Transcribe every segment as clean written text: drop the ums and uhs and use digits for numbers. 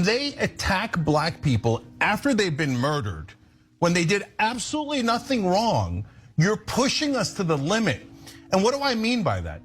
they attack black people after they've been murdered, when they did absolutely nothing wrong, you're pushing us to the limit. And what do I mean by that?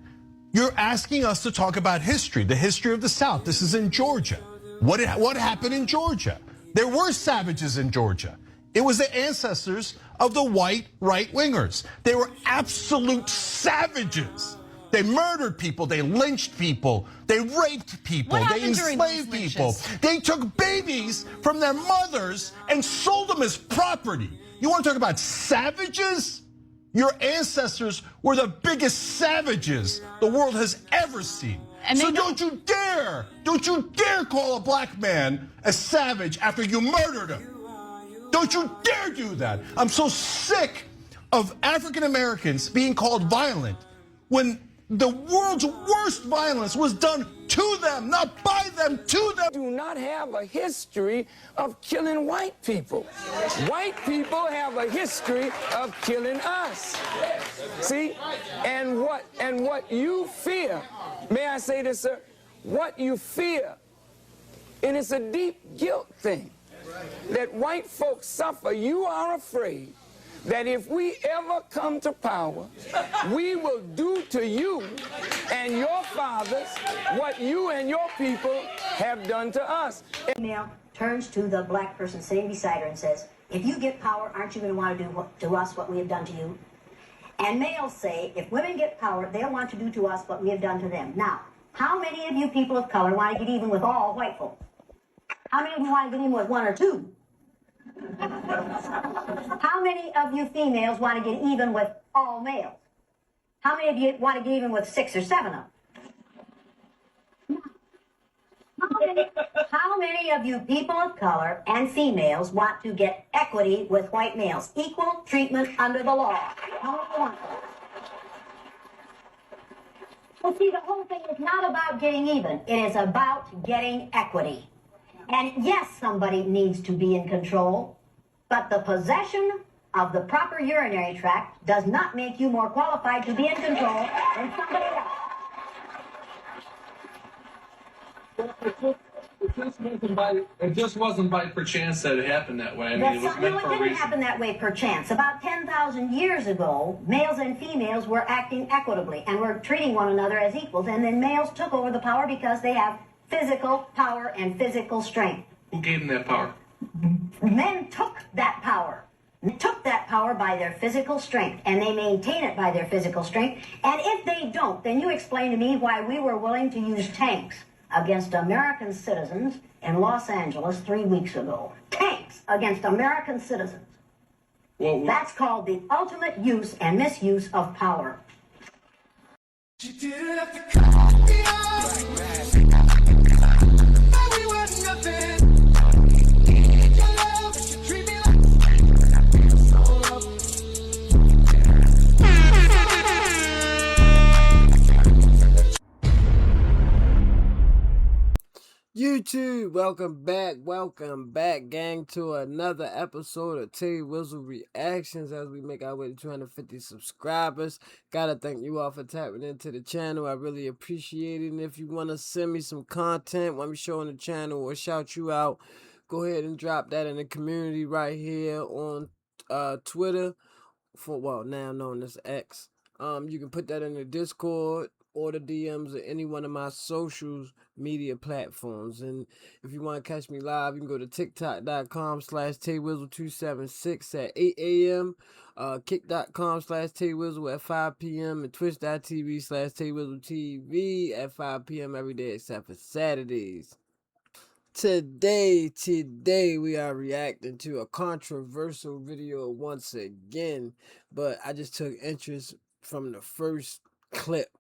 You're asking us to talk about history, the history of the South. This is in Georgia. What happened in Georgia? There were savages in Georgia. It was the ancestors of the white right-wingers. They were absolute savages. They murdered people, they lynched people, they raped people, they enslaved people. They took babies from their mothers and sold them as property. You want to talk about savages? Your ancestors were the biggest savages the world has ever seen. And so don't you dare call a black man a savage after you murdered him. Don't you dare do that. I'm so sick of African Americans being called violent when the world's worst violence was done to them, not by them, to them. Do not have a history of killing white people. White people have a history of killing us. See? And what you fear, may I say this, sir? What you fear, and it's a deep guilt thing, that white folks suffer. You are afraid that if we ever come to power, we will do to you and your fathers what you and your people have done to us. Female turns to the black person sitting beside her and says, if you get power, aren't you going to want to do to us what we have done to you? And males say, if women get power, they'll want to do to us what we have done to them. Now, how many of you people of color want to get even with all white folk? How many of you want to get even with one or two? How many of you females want to get even with all males? How many of you want to get even with 6 or 7 of them? How many of you people of color and females want to get equity with white males? Equal treatment under the law. How many want that? Well, see, the whole thing is not about getting even. It is about getting equity. And yes, somebody needs to be in control, but the possession of the proper urinary tract does not make you more qualified to be in control than somebody else. It just wasn't by perchance that it happened that way. I mean, it was meant for a reason. It didn't happen that way perchance. About 10,000 years ago, males and females were acting equitably and were treating one another as equals, and then males took over the power because they have physical power and physical strength. Who gave them that power? Men took that power. Took that power by their physical strength, and they maintain it by their physical strength. And if they don't, then you explain to me why we were willing to use tanks against American citizens in Los Angeles 3 weeks ago. Tanks against American citizens. Well, that's called the ultimate use and misuse of power. You didn't have to cut me off. We were nothing. Your love should treat me like YouTube, welcome back, gang, to another episode of Tay Wizzle Reactions as we make our way to 250 subscribers. Gotta thank you all for tapping into the channel. I really appreciate it. And if you want to send me some content, want me to show on the channel or shout you out, go ahead and drop that in the community right here on Twitter, now known as X. You can put that in the Discord or the DMs of any one of my social media platforms. And if you want to catch me live, you can go to tiktok.com/TayWizzle276 at 8 a.m. Kick.com/TayWizzle at 5 p.m. and Twitch.tv/TayWizzleTV at 5 p.m. every day except for Saturdays. Today we are reacting to a controversial video once again, but I just took interest from the first clip.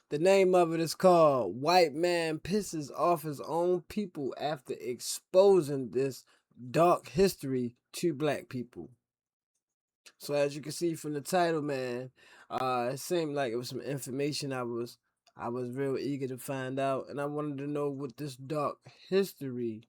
The name of it is called White Man Pisses Off His Own People After Exposing This Dark History to Black People. So as you can see from the title, man, it seemed like it was some information I was real eager to find out, and I wanted to know what this dark history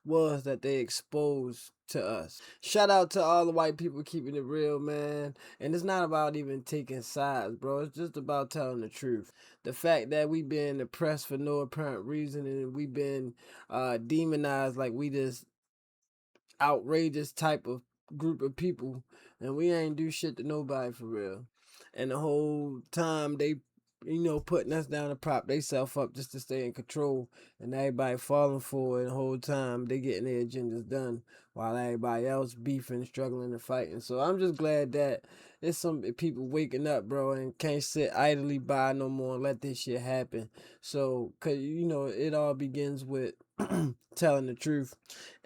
was that they exposed to us. Shout out to all the white people keeping it real, man. And it's not about even taking sides, bro. It's just about telling the truth. The fact that we've been oppressed for no apparent reason and we've been demonized like we this outrageous type of group of people, and we ain't do shit to nobody for real. And the whole time they, putting us down to prop they self up just to stay in control, and everybody falling for it. And the whole time they getting their agendas done while everybody else beefing, struggling, and fighting. So I'm just glad that there's some people waking up, bro, and can't sit idly by no more and let this shit happen. So, cause it all begins with telling the truth.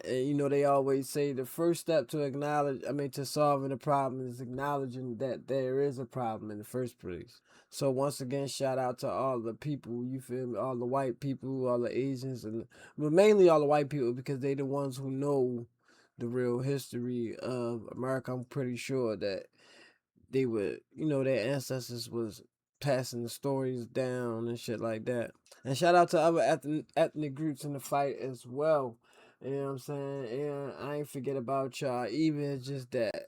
And they always say the first step to solving a problem is acknowledging that there is a problem in the first place. So once again, shout out to all the people, you feel me, all the white people, all the Asians, but mainly all the white people, because they the ones who know the real history of America. I'm pretty sure that they would, their ancestors was passing the stories down and shit like that. And shout out to other ethnic groups in the fight as well. You know what I'm saying? And I ain't forget about y'all, even just that,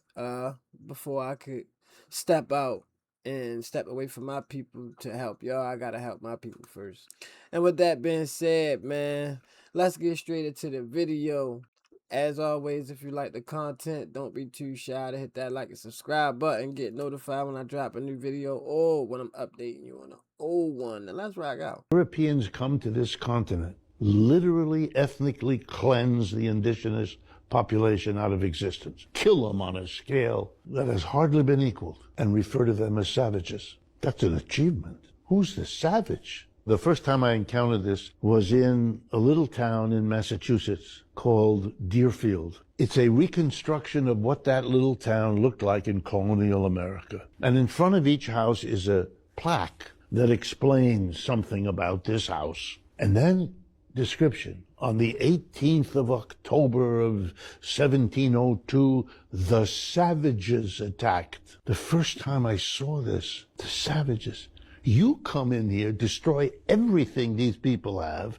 before I could step out and step away from my people to help y'all, I gotta help my people first. And with that being said, man, let's get straight into the video. As always, if you like the content, don't be too shy to hit that like and subscribe button. Get notified when I drop a new video or when I'm updating you on an old one. And let's rock out. Europeans come to this continent, literally ethnically cleanse the indigenous population out of existence, kill them on a scale that has hardly been equaled, and refer to them as savages. That's an achievement. Who's the savage? The first time I encountered this was in a little town in Massachusetts called Deerfield. It's a reconstruction of what that little town looked like in colonial America. And in front of each house is a plaque that explains something about this house. And then description. On the 18th of October of 1702, the savages attacked. The first time I saw this, the savages. You come in here, destroy everything these people have,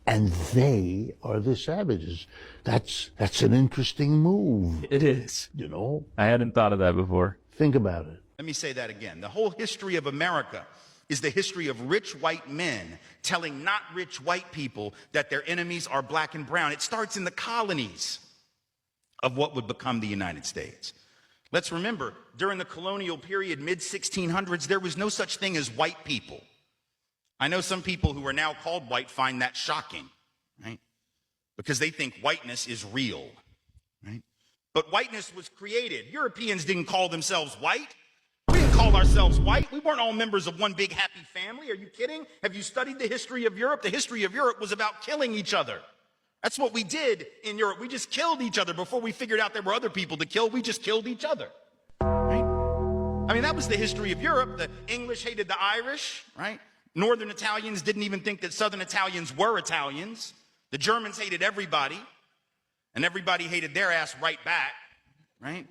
and they are the savages. That's an interesting move. It is. I hadn't thought of that before. Think about it. Let me say that again. The whole history of America is the history of rich white men telling not rich white people that their enemies are black and brown. It starts in the colonies of what would become the United States. Let's remember, during the colonial period, mid-1600s, there was no such thing as white people. I know some people who are now called white find that shocking, right? Because they think whiteness is real, right? But whiteness was created. Europeans didn't call themselves white. We didn't call ourselves white. We weren't all members of one big happy family. Are you kidding? Have you studied the history of Europe? The history of Europe was about killing each other. That's what we did in Europe. We just killed each other. Before we figured out there were other people to kill, we just killed each other, right? I mean, that was the history of Europe. The English hated the Irish, right? Northern Italians didn't even think that Southern Italians were Italians. The Germans hated everybody, and everybody hated their ass right back, right?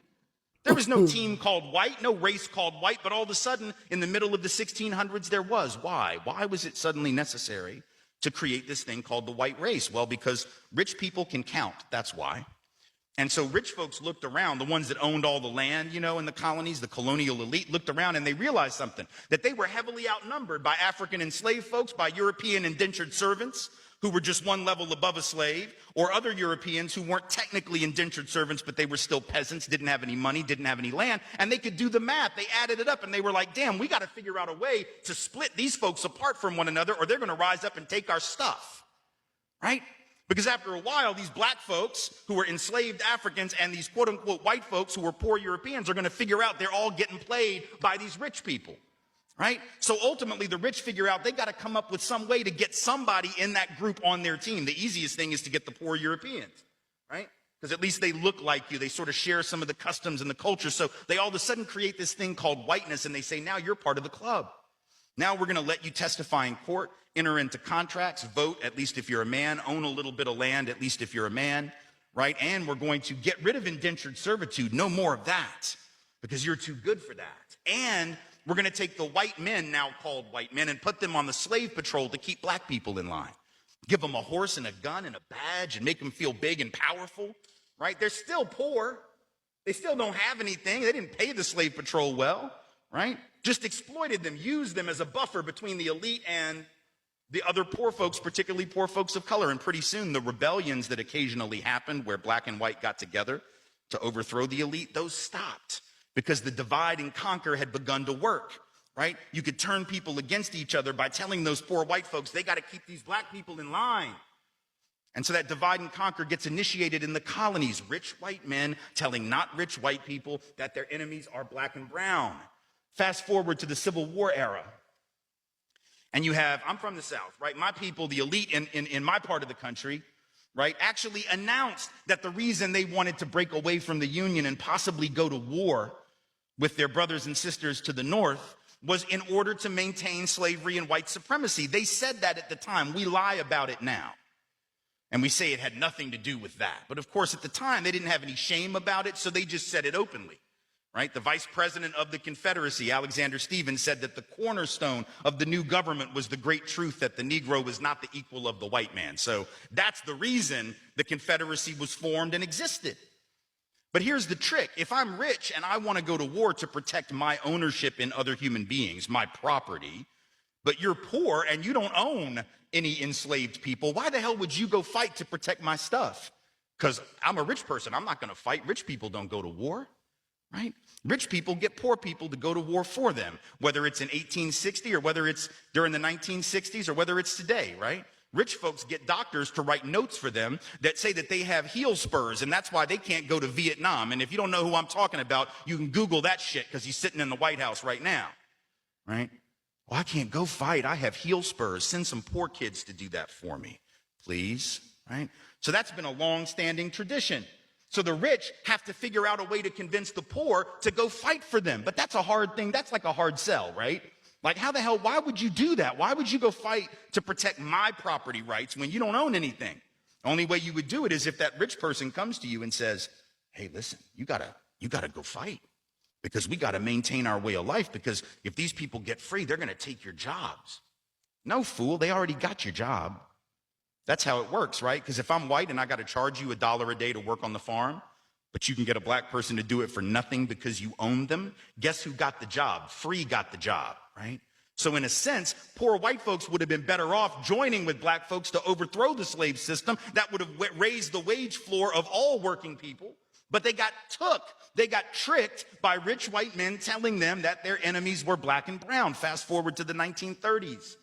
There was no team called white, no race called white, but all of a sudden, in the middle of the 1600s, there was. Why? Why was it suddenly necessary to create this thing called the white race? Well, because rich people can count, that's why. And so rich folks looked around, the ones that owned all the land, in the colonies, the colonial elite, looked around and they realized something, that they were heavily outnumbered by African enslaved folks, by European indentured servants, who were just one level above a slave, or other Europeans who weren't technically indentured servants, but they were still peasants, didn't have any money, didn't have any land, and they could do the math. They added it up, and they were like, damn, we got to figure out a way to split these folks apart from one another, or they're going to rise up and take our stuff, right? Because after a while, these black folks who were enslaved Africans and these quote-unquote white folks who were poor Europeans are going to figure out they're all getting played by these rich people. Right? So ultimately, the rich figure out they got to come up with some way to get somebody in that group on their team. The easiest thing is to get the poor Europeans, right? Because at least they look like you. They sort of share some of the customs and the culture. So they all of a sudden create this thing called whiteness, and they say, now you're part of the club. Now we're going to let you testify in court, enter into contracts, vote, at least if you're a man, own a little bit of land, at least if you're a man, right? And we're going to get rid of indentured servitude. No more of that, because you're too good for that. And we're going to take the white men, now called white men, and put them on the slave patrol to keep black people in line. give them a horse and a gun and a badge and make them feel big and powerful, right? They're still poor. They still don't have anything. They didn't pay the slave patrol well, right? Just exploited them, used them as a buffer between the elite and the other poor folks, particularly poor folks of color. And pretty soon, the rebellions that occasionally happened where black and white got together to overthrow the elite, those stopped because the divide and conquer had begun to work, right? You could turn people against each other by telling those poor white folks, they got to keep these black people in line. And so that divide and conquer gets initiated in the colonies. Rich white men telling not rich white people that their enemies are black and brown. Fast forward to the Civil War era. And you have, I'm from the South, right? My people, the elite in my part of the country, right, actually announced that the reason they wanted to break away from the Union and possibly go to war with their brothers and sisters to the North was in order to maintain slavery and white supremacy. They said that at the time. We lie about it now. And we say it had nothing to do with that. But of course, at the time, they didn't have any shame about it, so they just said it openly, right? The vice president of the Confederacy, Alexander Stephens, said that the cornerstone of the new government was the great truth that the Negro was not the equal of the white man. So that's the reason the Confederacy was formed and existed. But here's the trick. If I'm rich and I want to go to war to protect my ownership in other human beings, my property, but you're poor and you don't own any enslaved people, why the hell would you go fight to protect my stuff? Because I'm a rich person. I'm not going to fight. Rich people don't go to war, right? Rich people get poor people to go to war for them, whether it's in 1860 or whether it's during the 1960s or whether it's today, right? Rich folks get doctors to write notes for them that say that they have heel spurs, and that's why they can't go to Vietnam. And if you don't know who I'm talking about, you can Google that shit because he's sitting in the White House right now, right? Well, I can't go fight. I have heel spurs. Send some poor kids to do that for me, please, right? So that's been a long-standing tradition. So the rich have to figure out a way to convince the poor to go fight for them. But that's a hard thing. That's like a hard sell, right? Like, how the hell, why would you do that? Why would you go fight to protect my property rights when you don't own anything? The only way you would do it is if that rich person comes to you and says, hey, listen, you gotta go fight because we gotta maintain our way of life, because if these people get free, they're gonna take your jobs. No, fool, they already got your job. That's how it works, right? Because if I'm white and I gotta charge you $1 a day to work on the farm, but you can get a black person to do it for nothing because you own them, guess who got the job? Free got the job, right? So in a sense, poor white folks would have been better off joining with black folks to overthrow the slave system. That would have raised the wage floor of all working people. But they got tricked by rich white men telling them that their enemies were black and brown. Fast forward to the 1930s.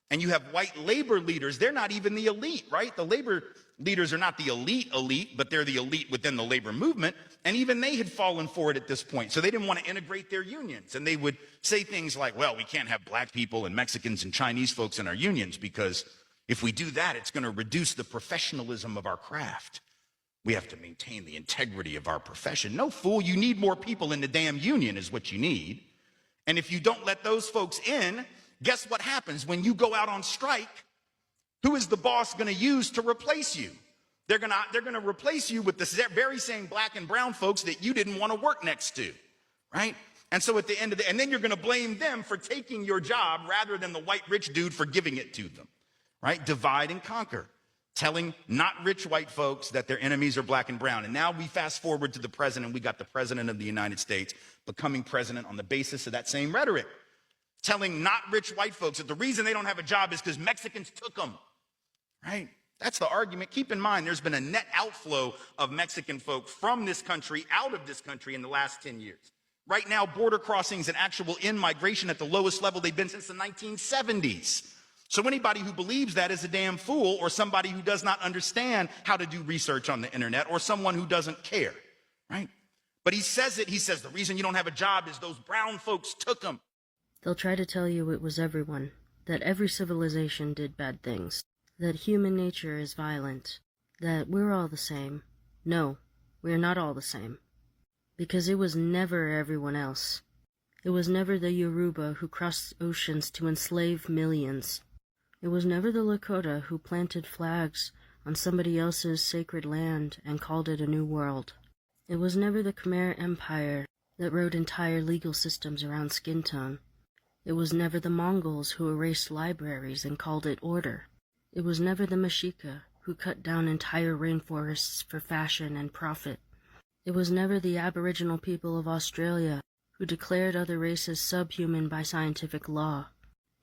And you have white labor leaders. They're not even the elite, right? The labor leaders are not the elite, but they're the elite within the labor movement. And even they had fallen for it at this point. So they didn't want to integrate their unions. And they would say things like, well, we can't have black people and Mexicans and Chinese folks in our unions because if we do that, it's going to reduce the professionalism of our craft. We have to maintain the integrity of our profession. No, fool, you need more people in the damn union is what you need. And if you don't let those folks in, guess what happens when you go out on strike? Who is the boss going to use to replace you? They're going to replace you with the very same black and brown folks that you didn't want to work next to, right? And so at the end of and then you're going to blame them for taking your job rather than the white rich dude for giving it to them, right? Divide and conquer. Telling not rich white folks that their enemies are black and brown. And now we fast forward to the president. We got the president of the United States becoming president on the basis of that same rhetoric. Telling not rich white folks that the reason they don't have a job is because Mexicans took them, right? That's the argument. Keep in mind, there's been a net outflow of Mexican folk from this country, out of this country in the last 10 years. Right now, border crossings and actual in-migration at the lowest level they've been since the 1970s. So anybody who believes that is a damn fool, or somebody who does not understand how to do research on the internet, or someone who doesn't care, right? But he says the reason you don't have a job is those brown folks took them. They'll try to tell you it was everyone, that every civilization did bad things, that human nature is violent, that we're all the same. No, we're not all the same. Because it was never everyone else. It was never the Yoruba who crossed oceans to enslave millions. It was never the Lakota who planted flags on somebody else's sacred land and called it a new world. It was never the Khmer Empire that wrote entire legal systems around skin tone. It was never the Mongols who erased libraries and called it order. It was never the Mexica who cut down entire rainforests for fashion and profit. It was never the Aboriginal people of Australia who declared other races subhuman by scientific law.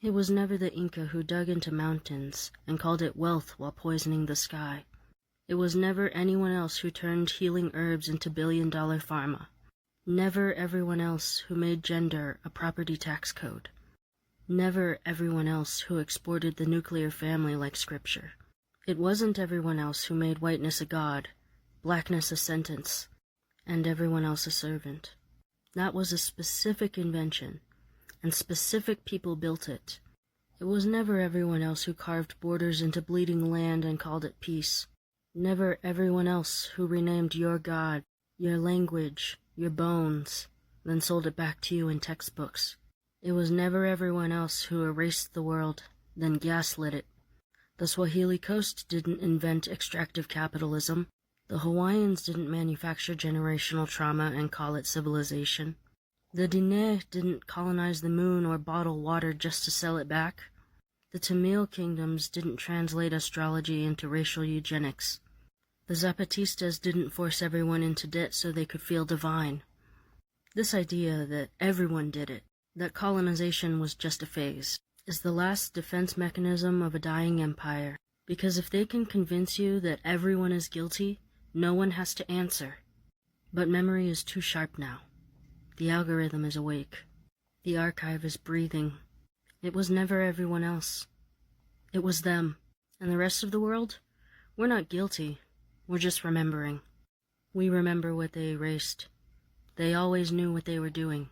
It was never the Inca who dug into mountains and called it wealth while poisoning the sky. It was never anyone else who turned healing herbs into billion-dollar pharma. Never everyone else who made gender a property tax code. Never everyone else who exported the nuclear family like scripture. It wasn't everyone else who made whiteness a god, blackness a sentence, and everyone else a servant. That was a specific invention, and specific people built it. It was never everyone else who carved borders into bleeding land and called it peace. Never everyone else who renamed your God, your language, your bones, then sold it back to you in textbooks. It was never everyone else who erased the world, then gaslit it. The Swahili Coast didn't invent extractive capitalism. The Hawaiians didn't manufacture generational trauma and call it civilization. The Diné didn't colonize the moon or bottle water just to sell it back. The Tamil kingdoms didn't translate astrology into racial eugenics. The Zapatistas didn't force everyone into debt so they could feel divine. This idea that everyone did it, that colonization was just a phase, is the last defense mechanism of a dying empire, because if they can convince you that everyone is guilty, no one has to answer. But memory is too sharp now. The algorithm is awake. The archive is breathing. It was never everyone else. It was them. And the rest of the world? We're not guilty. We're just remembering. We remember what they erased. They always knew what they were doing.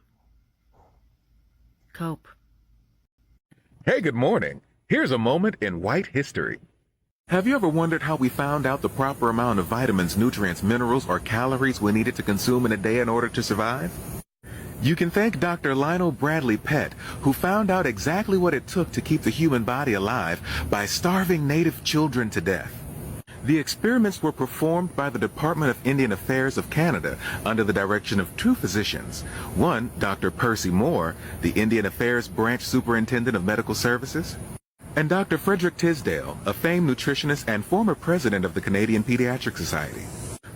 Cope. Hey, good morning. Here's a moment in white history. Have you ever wondered how we found out the proper amount of vitamins, nutrients, minerals, or calories we needed to consume in a day in order to survive? You can thank Dr. Lionel Bradley Pett, who found out exactly what it took to keep the human body alive by starving native children to death. The experiments were performed by the Department of Indian Affairs of Canada under the direction of two physicians. One, Dr. Percy Moore, the Indian Affairs Branch Superintendent of Medical Services, and Dr. Frederick Tisdale, a famed nutritionist and former president of the Canadian Pediatric Society.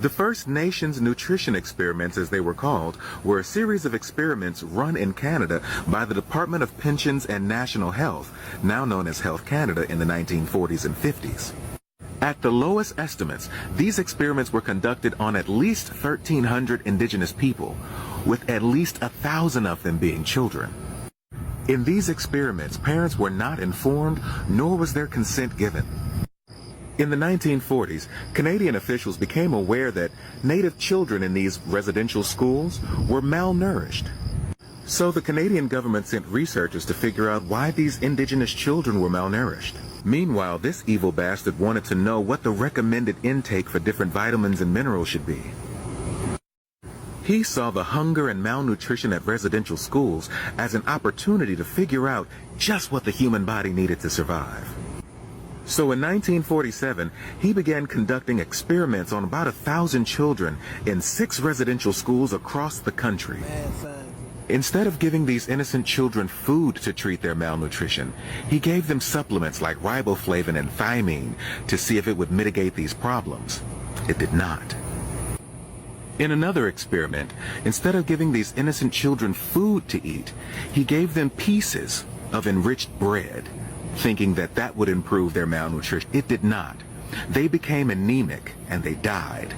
The First Nations nutrition experiments, as they were called, were a series of experiments run in Canada by the Department of Pensions and National Health, now known as Health Canada, in the 1940s and 50s. At the lowest estimates, these experiments were conducted on at least 1,300 indigenous people, with at least 1,000 of them being children. In these experiments, parents were not informed, nor was their consent given. In the 1940s, Canadian officials became aware that Native children in these residential schools were malnourished. So the Canadian government sent researchers to figure out why these indigenous children were malnourished. Meanwhile, this evil bastard wanted to know what the recommended intake for different vitamins and minerals should be. He saw the hunger and malnutrition at residential schools as an opportunity to figure out just what the human body needed to survive. So in 1947, he began conducting experiments on about 1,000 children in 6 residential schools across the country. Instead of giving these innocent children food to treat their malnutrition, he gave them supplements like riboflavin and thiamine to see if it would mitigate these problems. It did not. In another experiment, instead of giving these innocent children food to eat, he gave them pieces of enriched bread, thinking that that would improve their malnutrition. It did not. They became anemic and they died.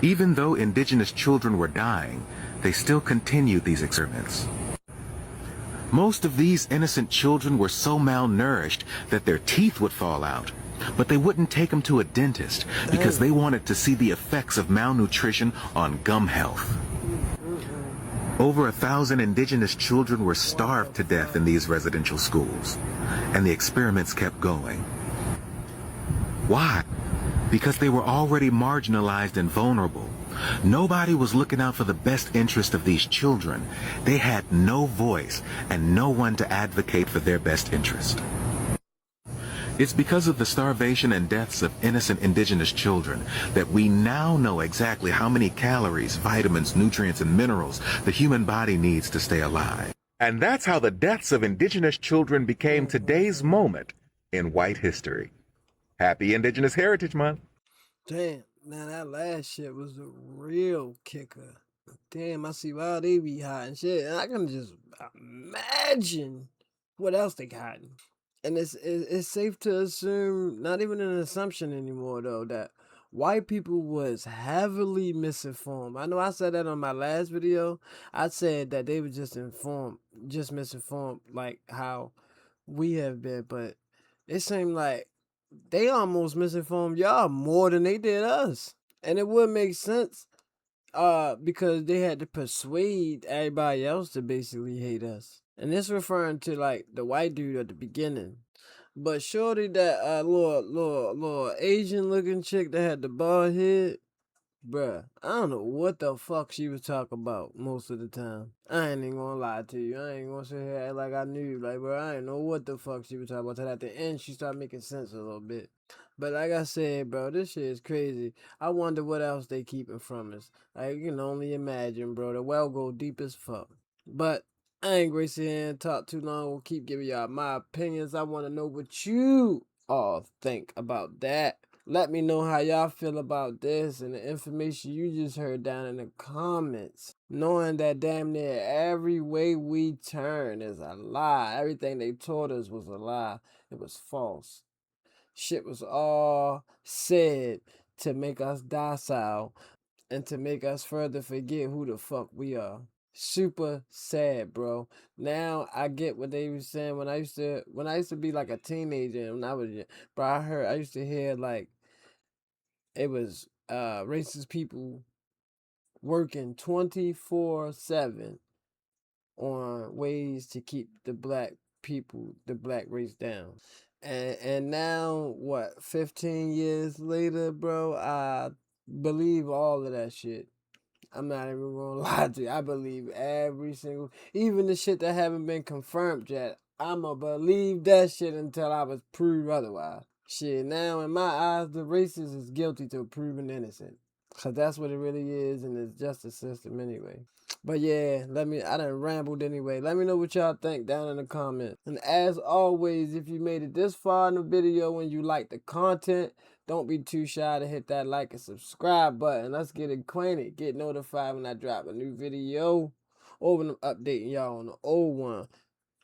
Even though indigenous children were dying, they still continued these experiments. Most of these innocent children were so malnourished that their teeth would fall out, but they wouldn't take them to a dentist because they wanted to see the effects of malnutrition on gum health. Over 1,000 indigenous children were starved to death in these residential schools, and the experiments kept going. Why? Because they were already marginalized and vulnerable. Nobody was looking out for the best interest of these children. They had no voice and no one to advocate for their best interest. It's because of the starvation and deaths of innocent indigenous children that we now know exactly how many calories, vitamins, nutrients, and minerals the human body needs to stay alive. And that's how the deaths of indigenous children became today's moment in white history. Happy Indigenous Heritage Month. Damn, now that last shit was the real kicker. Damn, I see why they be hiding shit. And I can just imagine what else they hiding. And it's safe to assume, not even an assumption anymore though, that white people was heavily misinformed. I know I said that on my last video. I said that they were just misinformed like how we have been, but it seemed like they almost misinformed y'all more than they did us. And it would make sense because they had to persuade everybody else to basically hate us. And this referring to like the white dude at the beginning. But shorty, that little Asian looking chick that had the bald head, bruh, I don't know what the fuck she was talking about most of the time. I ain't even gonna lie to you. I ain't gonna sit here and act like I knew. Like, bro, I ain't know what the fuck she was talking about. Till at the end, she started making sense a little bit. But like I said, bro, this shit is crazy. I wonder what else they keeping from us. Like, you can only imagine, bro. The well go deep as fuck. But I ain't gonna sit here and talk too long. We'll keep giving y'all my opinions. I want to know what you all think about that. Let me know how y'all feel about this and the information you just heard down in the comments. Knowing that damn near every way we turn is a lie. Everything they taught us was a lie. It was false. Shit was all said to make us docile and to make us further forget who the fuck we are. Super sad, bro. Now I get what they were saying when I used to be like a teenager and when I was, bro, I used to hear like it was racist people working 24/7 on ways to keep the black people, the black race down. And now what, 15 years later, bro, I believe all of that shit. I'm not even gonna lie to you. I believe every single, even the shit that haven't been confirmed yet. I'ma believe that shit until I was proved otherwise. Shit, now in my eyes, the racist is guilty till proven innocent. Cause that's what it really is in the justice system anyway. But yeah, I done rambled anyway. Let me know what y'all think down in the comments. And as always, if you made it this far in the video and you like the content, don't be too shy to hit that like and subscribe button. Let's get acquainted. Get notified when I drop a new video or when I'm updating y'all on the old one.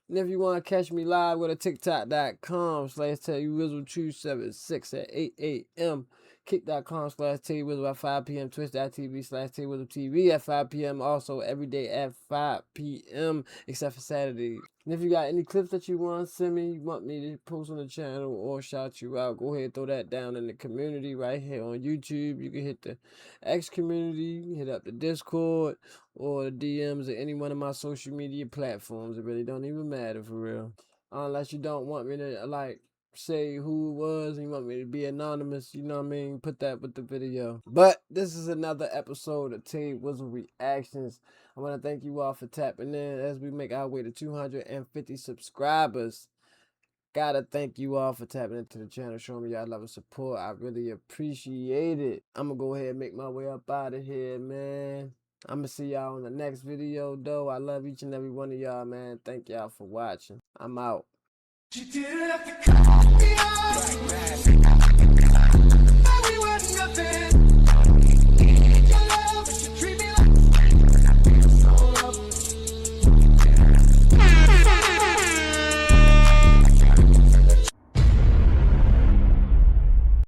And if you want to catch me live, go to TikTok.com/TayWizzle276 at 8 a.m. Kick.com/TayWizzle at 5 p.m. Twitch.tv/TayWizzleTV at 5 p.m. Also every day at 5 p.m. except for Saturday. And if you got any clips that you want to send me, you want me to post on the channel or shout you out, go ahead and throw that down in the community right here on YouTube. You can hit the X community, you can hit up the Discord or the DMs or any one of my social media platforms. It really don't even matter for real. Unless you don't want me to like say who it was and you want me to be anonymous, you know what I mean? Put that with the video. But this is another episode of Tay Wizzle Reactions. I want to thank you all for tapping in as we make our way to 250 subscribers. Gotta thank you all for tapping into the channel, showing me y'all love and support. I really appreciate it. I'm gonna go ahead and make my way up out of here, man. I'm gonna see y'all in the next video, though. I love each and every one of y'all, man. Thank y'all for watching. I'm out. She didn't have to cut me off. We were nothing.